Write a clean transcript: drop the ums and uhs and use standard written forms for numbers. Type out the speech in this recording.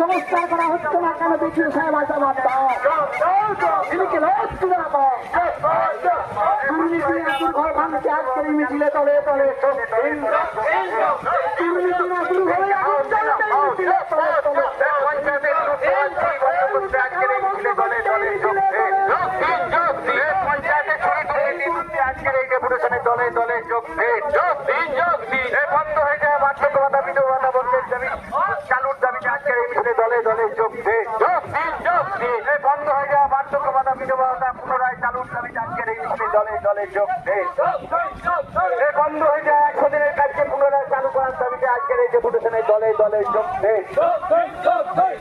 সংস্কার করা হচ্ছে না কেন বিক্রি সাহেব আজাবাদ দাও দুর্নীতি ঘর ভাঙছে আজকের মিছিলে তলে তলে দুর্নীতি না শুরু হয়ে মিছিলে তলে তলে দলে দলে যোগ বন্ধ হয়ে যায় বার্ধক্য ভাতা বিধবা ভাতা বন্ধের দাবি চালুর দাবিতে আজকের এই মিছিলে দলে দলে যোগ বন্ধ হয়ে যায় বার্ধক্য ভাতা বিধবা ভাতা পুনরায় চালুর দাবিতে আজকের এই মিছিলে দলে দলে যোগ বন্ধ হয়ে যায় 100 দিনের কাজকে পুনরায় চালু করার দাবিতে আজকের এই ডেপুটেশনে দলে দলে যোগ